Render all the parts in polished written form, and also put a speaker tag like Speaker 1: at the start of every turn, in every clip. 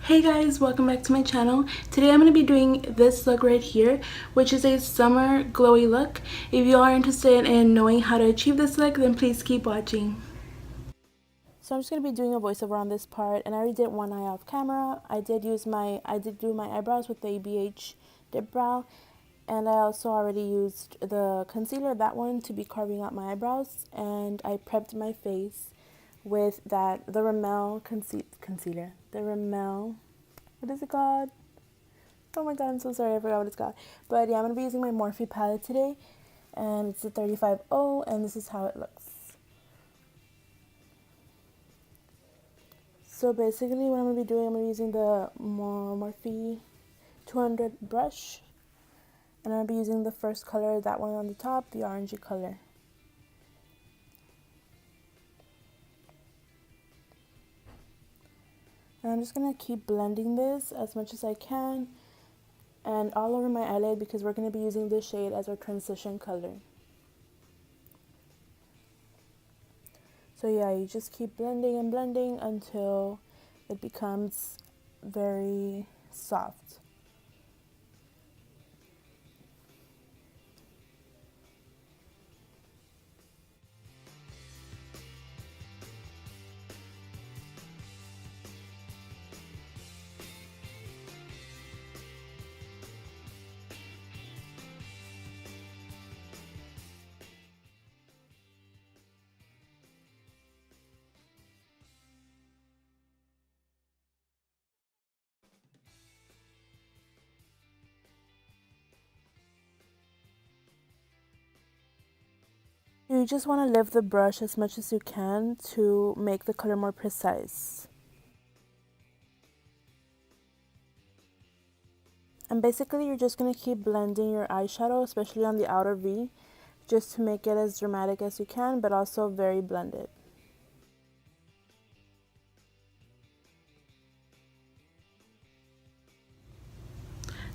Speaker 1: Hey guys, welcome back to my channel. Today I'm going to be doing this look right here, which is a summer glowy look. If you are interested in knowing how to achieve this look, then please keep watching. So I'm just going to be doing a voiceover on this part, and I already did one eye off camera. I did do my eyebrows with the ABH Dipbrow, and I also already used the concealer, that one, to be carving out my eyebrows, and I prepped my face with the Rimmel concealer. The Rimmel, what is it called? Oh my god, I'm so sorry, I forgot what it's called. But yeah, I'm going to be using my Morphe palette today, and it's the 35 and this is how it looks. So basically what I'm going to be doing, I'm going to be using the Morphe 200 brush, and I'm going to be using the first color, that one on the top, the orangey color. And I'm just going to keep blending this as much as I can and all over my eyelid, because we're going to be using this shade as our transition color. So yeah, you just keep blending and blending until it becomes very soft. You just want to lift the brush as much as you can to make the color more precise. And basically you're just going to keep blending your eyeshadow, especially on the outer V, just to make it as dramatic as you can, but also very blended.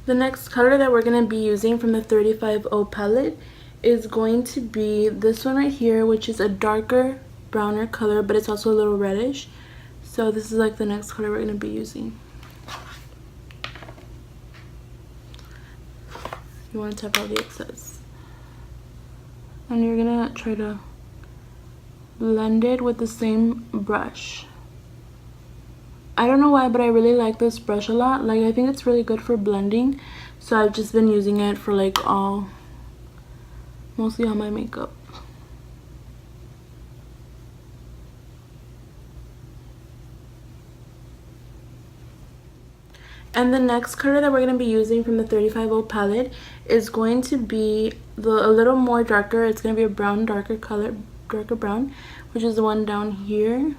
Speaker 1: The next color that we're going to be using from the 35 palette is going to be this one right here, which is a darker browner color, but it's also a little reddish. So this is like the next color we're going to be using. You want to tap out the excess, and you're going to try to blend it with the same brush. I don't know why, but I really like this brush a lot. Like, I think it's really good for blending, so I've just been using it for like mostly all my makeup. And the next color that we're going to be using from the 35 palette is going to be a little more darker. It's going to be a brown, darker color, darker brown, which is the one down here.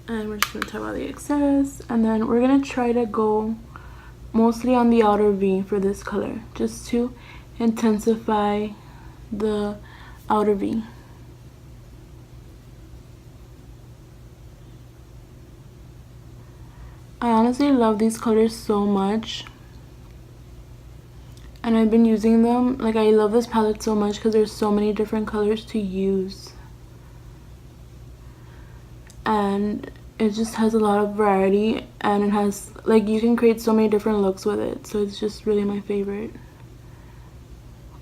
Speaker 1: And we're just going to tap out the excess, and then we're going to try to go mostly on the outer V for this color, just to intensify the outer V. I honestly love these colors so much, and I've been using them. Like, I love this palette so much because there's so many different colors to use, and it just has a lot of variety, and it has, like, you can create so many different looks with it, so it's just really my favorite.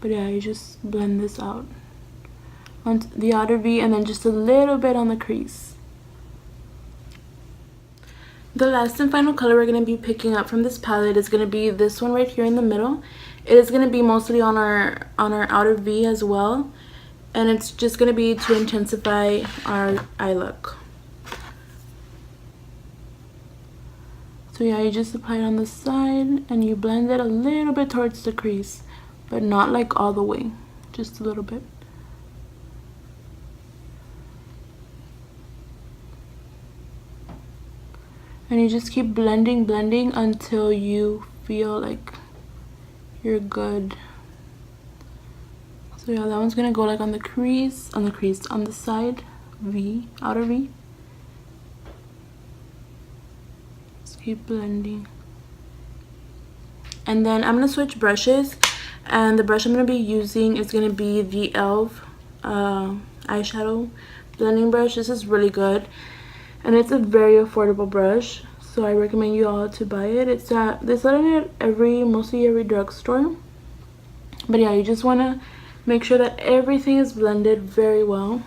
Speaker 1: But yeah, you just blend this out on the outer V, and then just a little bit on the crease. The last and final color we're going to be picking up from this palette is going to be this one right here in the middle. It is going to be mostly on our outer V as well, and it's just going to be to intensify our eye look. So yeah, you just apply it on the side, and you blend it a little bit towards the crease, but not like all the way, just a little bit. And you just keep blending until you feel like you're good. So yeah, that one's gonna go like on the side V, outer V. Keep blending, and then I'm gonna switch brushes, and the brush I'm gonna be using is gonna be the eyeshadow blending brush. This is really good, and it's a very affordable brush, so I recommend you all to buy it. They sell it at mostly every drugstore. But yeah, you just want to make sure that everything is blended very well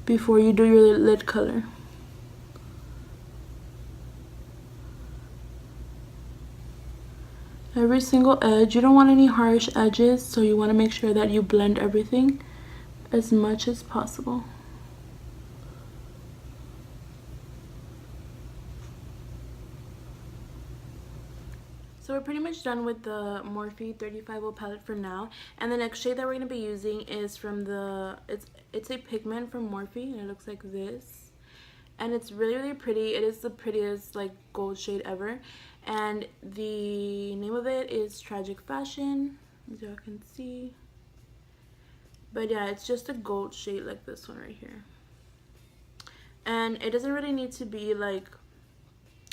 Speaker 1: before you do your lid color. Every single edge, you don't want any harsh edges, so you want to make sure that you blend everything as much as possible. So we're pretty much done with the Morphe 35 palette for now, and the next shade that we're going to be using is from the it's a pigment from Morphe, and it looks like this, and it's really pretty. It is the prettiest like gold shade ever, and the name of it is Tragic Fashion, as y'all can see. But yeah, it's just a gold shade like this one right here, and it doesn't really need to be like,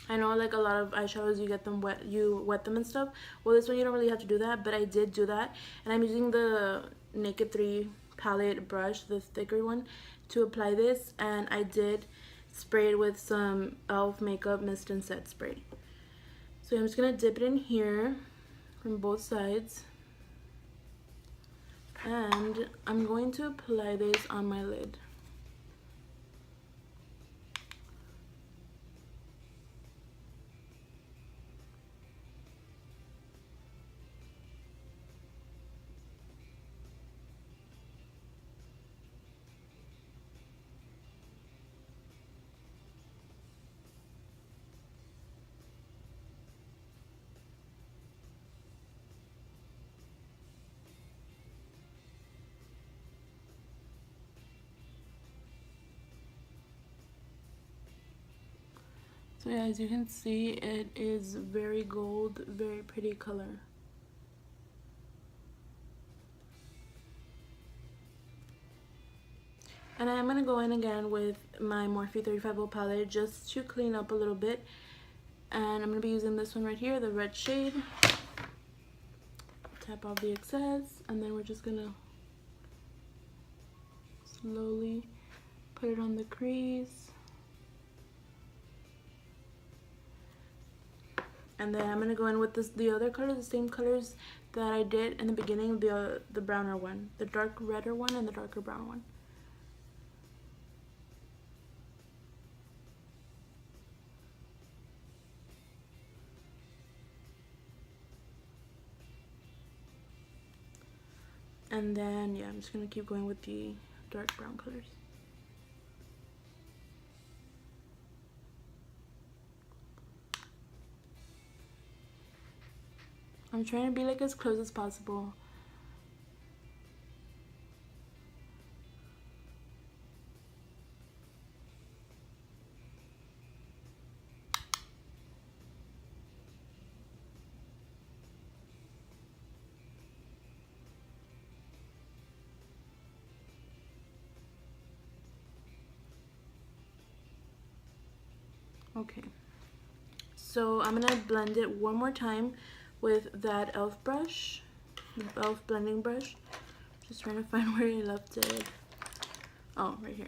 Speaker 1: I know like a lot of eyeshadows you get them wet, you wet them and stuff. Well, this one you don't really have to do that, but I did do that, and I'm using the Naked 3 palette brush, the thicker one, to apply this, and I did spray it with some e.l.f. makeup mist and set spray. So I'm just gonna dip it in here from both sides, and I'm going to apply this on my lid. So yeah, as you can see, it is very gold, very pretty color. And I'm going to go in again with my Morphe 35 palette just to clean up a little bit. And I'm going to be using this one right here, the red shade. Tap off the excess, and then we're just going to slowly put it on the crease. And then I'm going to go in with the other colors, the same colors that I did in the beginning, the browner one, the dark redder one and the darker brown one. And then yeah, I'm just going to keep going with the dark brown colors. I'm trying to be like as close as possible. Okay, so I'm gonna blend it one more time with that e.l.f. brush, the e.l.f. blending brush. Just trying to find where I left it. Oh, right here.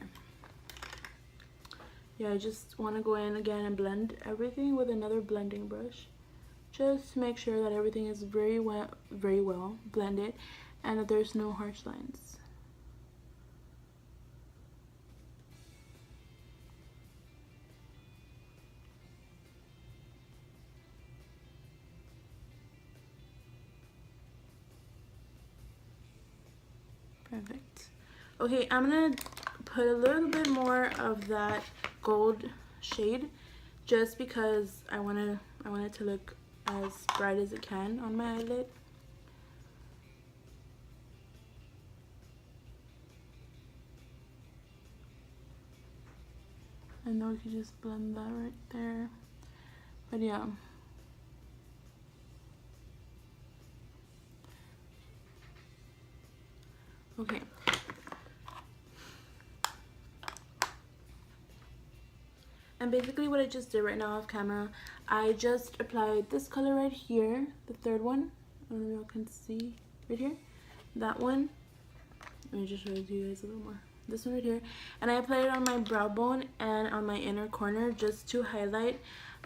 Speaker 1: Yeah, I just want to go in again and blend everything with another blending brush, just to make sure that everything is very well blended and that there's no harsh lines. Perfect. Okay, I'm gonna put a little bit more of that gold shade just because I want it to look as bright as it can on my eyelid. I know we could just blend that right there, but yeah. Okay. And basically what I just did right now off camera, I just applied this color right here, the third one. I don't know if y'all can see right here. That one. Let me just show it to you guys a little more. This one right here, and I applied it on my brow bone and on my inner corner just to highlight.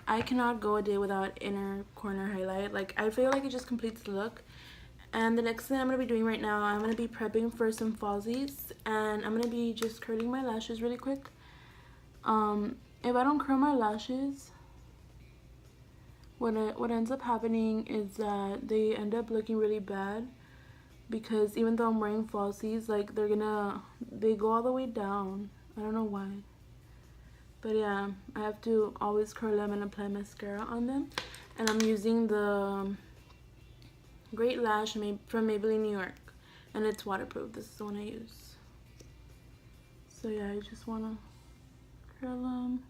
Speaker 1: I cannot go a day without inner corner highlight. Like, I feel like it just completes the look. And the next thing I'm going to be doing right now, I'm going to be prepping for some falsies, and I'm going to be just curling my lashes really quick. If I don't curl my lashes, what ends up happening is that they end up looking really bad, because even though I'm wearing falsies, like, they go all the way down. I don't know why. But yeah, I have to always curl them and apply mascara on them. And I'm using the Great Lash from Maybelline New York, and it's waterproof. This is the one I use. So yeah, I just want to curl them.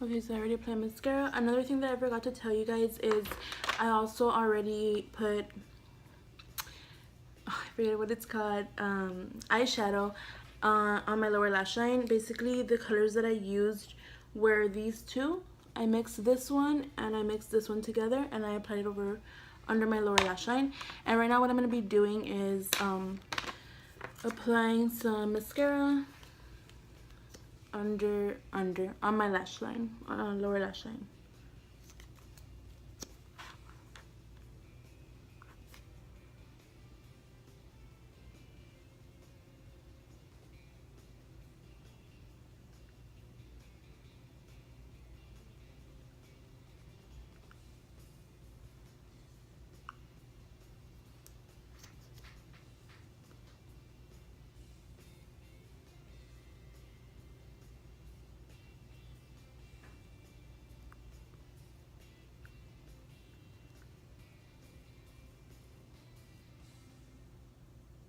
Speaker 1: Okay, so I already applied mascara. Another thing that I forgot to tell you guys is I also already put, I forget what it's called, eyeshadow on my lower lash line. Basically, the colors that I used were these two. I mixed this one and I mixed this one together, and I applied it over under my lower lash line. And right now what I'm going to be doing is applying some mascara on my lash line, lower lash line.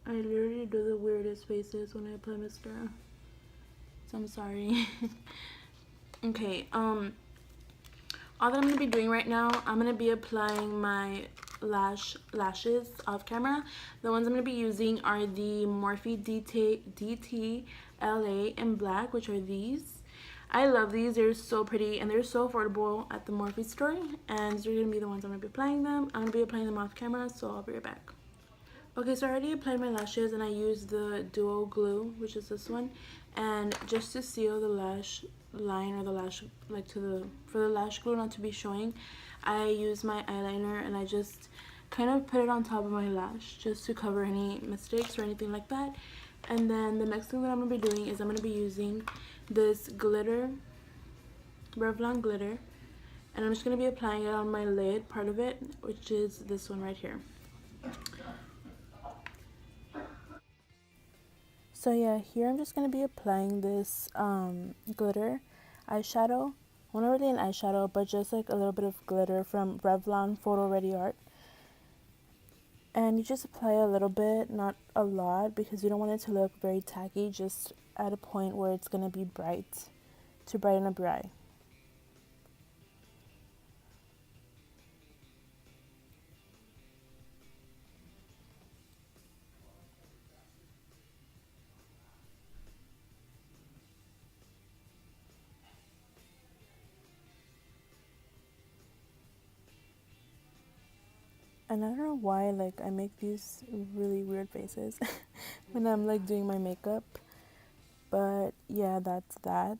Speaker 1: I literally do the weirdest faces when I apply mascara, so I'm sorry. Okay, all that I'm gonna be doing right now, I'm gonna be applying my lashes off camera. The ones I'm gonna be using are the Morphe DTLA in black, which are these. I love these. They're so pretty and they're so affordable at the Morphe store, and these are gonna be the ones I'm gonna be applying them. I'm gonna be applying them off camera, so I'll be right back. Okay, so I already applied my lashes, and I used the Duo Glue, which is this one, and just to seal the lash line, or the lash, like for the lash glue not to be showing, I use my eyeliner and I just kind of put it on top of my lash just to cover any mistakes or anything like that. And then the next thing that I'm going to be doing is I'm going to be using this glitter, Revlon glitter, and I'm just going to be applying it on my lid part of it, which is this one right here. So yeah, here I'm just going to be applying this glitter eyeshadow. Well, not really an eyeshadow, but just like a little bit of glitter from Revlon Photo Ready Art. And you just apply a little bit, not a lot, because you don't want it to look very tacky, just at a point where it's going to be bright, to brighten up your eye. And I don't know why, like, I make these really weird faces when I'm like doing my makeup, but yeah, that's that.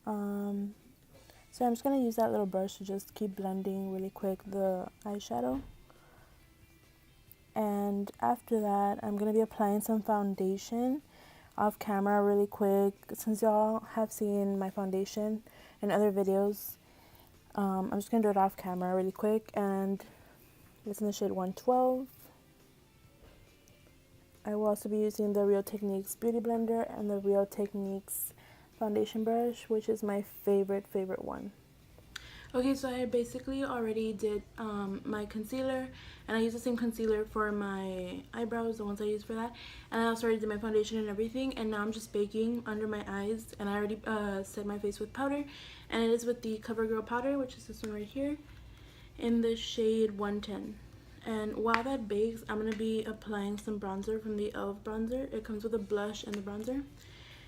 Speaker 1: So I'm just gonna use that little brush to just keep blending really quick the eyeshadow. And after that, I'm gonna be applying some foundation off camera really quick. Since y'all have seen my foundation in other videos, I'm just gonna do it off camera really quick, and it's in the shade 112. I will also be using the Real Techniques Beauty Blender and the Real Techniques foundation brush, which is my favorite one. Okay, so I basically already did my concealer, and I use the same concealer for my eyebrows, the ones I use for that, and I also already did my foundation and everything, and now I'm just baking under my eyes, and I already set my face with powder, and it is with the Covergirl powder, which is this one right here, in the shade 110. And while that bakes, I'm going to be applying some bronzer from the e.l.f. bronzer. It comes with a blush and the bronzer,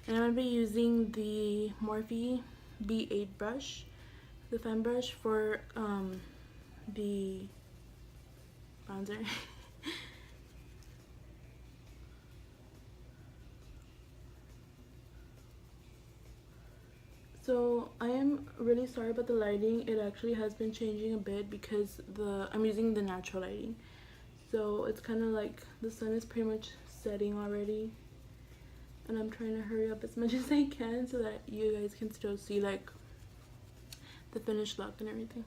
Speaker 1: and I'm going to be using the MORPHE B8 brush, the fan brush, for the bronzer. So I am really sorry about the lighting. It actually has been changing a bit because I'm using the natural lighting. So it's kind of like the sun is pretty much setting already, and I'm trying to hurry up as much as I can so that you guys can still see like the finished look and everything.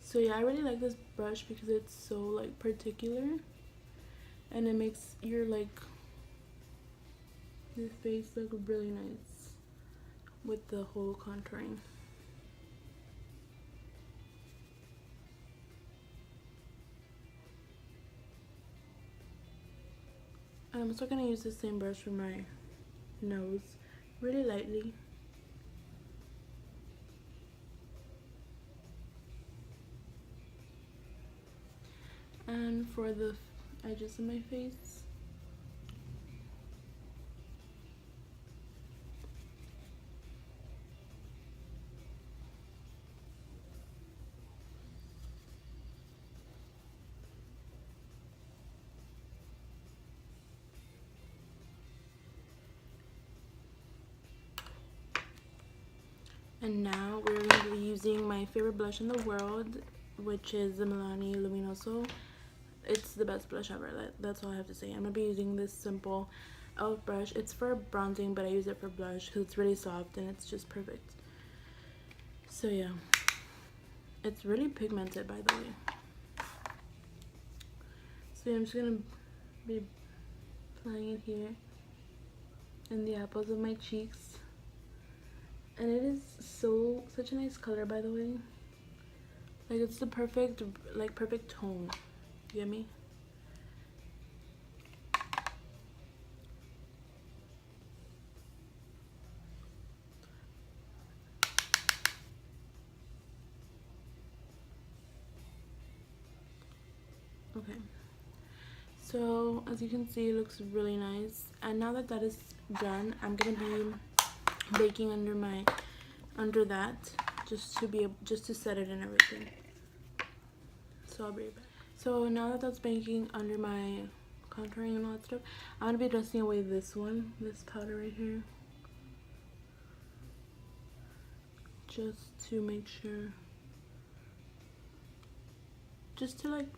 Speaker 1: So yeah, I really like this brush because it's so like particular, and it makes your face look really nice with the whole contouring. I'm also gonna use the same brush for my nose, really lightly. And for the edges of my face, and now we're going to be using my favorite blush in the world, which is the Milani Luminoso. It's the best blush ever. That's all I have to say. I'm going to be using this simple e.l.f. brush. It's for bronzing, but I use it for blush because it's really soft and it's just perfect. So yeah, it's really pigmented, by the way. So yeah, I'm just going to be applying it here in the apples of my cheeks. And it is such a nice color, by the way. Like, it's the perfect tone. You get me? Okay. So as you can see, it looks really nice. And now that that is done, I'm gonna be baking under that, just to set it and everything. So I'll be right back. So now that that's baking under my contouring and all that stuff, I'm gonna be dusting away this powder right here, just to make sure, just to like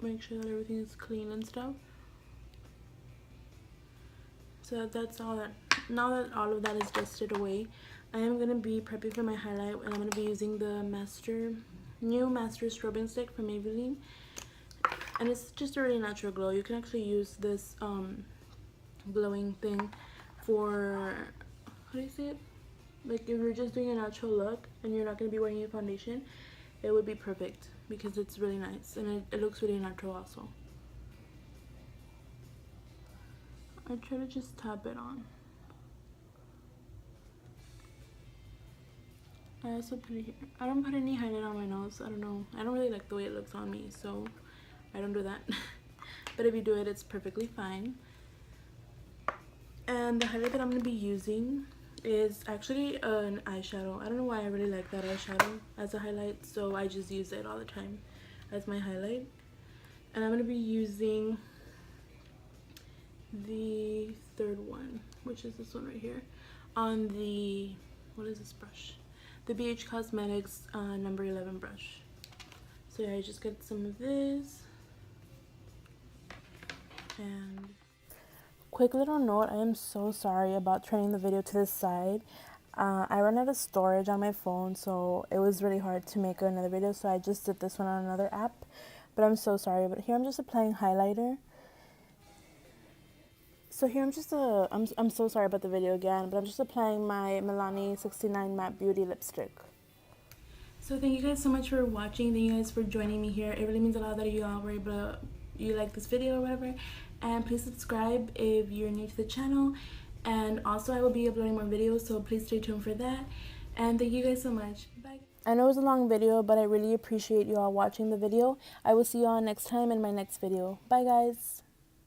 Speaker 1: make sure that everything is clean and stuff. So that's all that. Now that all of that is dusted away, I am going to be prepping for my highlight, and I'm going to be using the new Master Strobing Stick from Maybelline, and it's just a really natural glow. You can actually use this glowing thing for, how do you say it, like if you're just doing a natural look and you're not going to be wearing a foundation, it would be perfect because it's really nice and it looks really natural also. I try to just tap it on. I also put it here. I don't put any highlight on my nose. I don't know. I don't really like the way it looks on me, so I don't do that. But if you do it, it's perfectly fine. And the highlight that I'm going to be using is actually an eyeshadow. I don't know why I really like that eyeshadow as a highlight, so I just use it all the time as my highlight. And I'm going to be using the third one, which is this one right here, on the, what is this brush? The BH Cosmetics number 11 brush. So yeah, I just get some of this. And quick little note, I am so sorry about turning the video to the side. I ran out of storage on my phone, so it was really hard to make another video, so I just did this one on another app. But I'm so sorry. But here I'm just applying highlighter, So here I'm so sorry about the video again, but I'm just applying my Milani 69 Matte Beauty lipstick. So thank you guys so much for watching. Thank you guys for joining me here. It really means a lot that you all were able to, you like this video or whatever. And please subscribe if you're new to the channel. And also I will be uploading more videos, so please stay tuned for that. And thank you guys so much. Bye. I know it was a long video, but I really appreciate you all watching the video. I will see you all next time in my next video. Bye guys.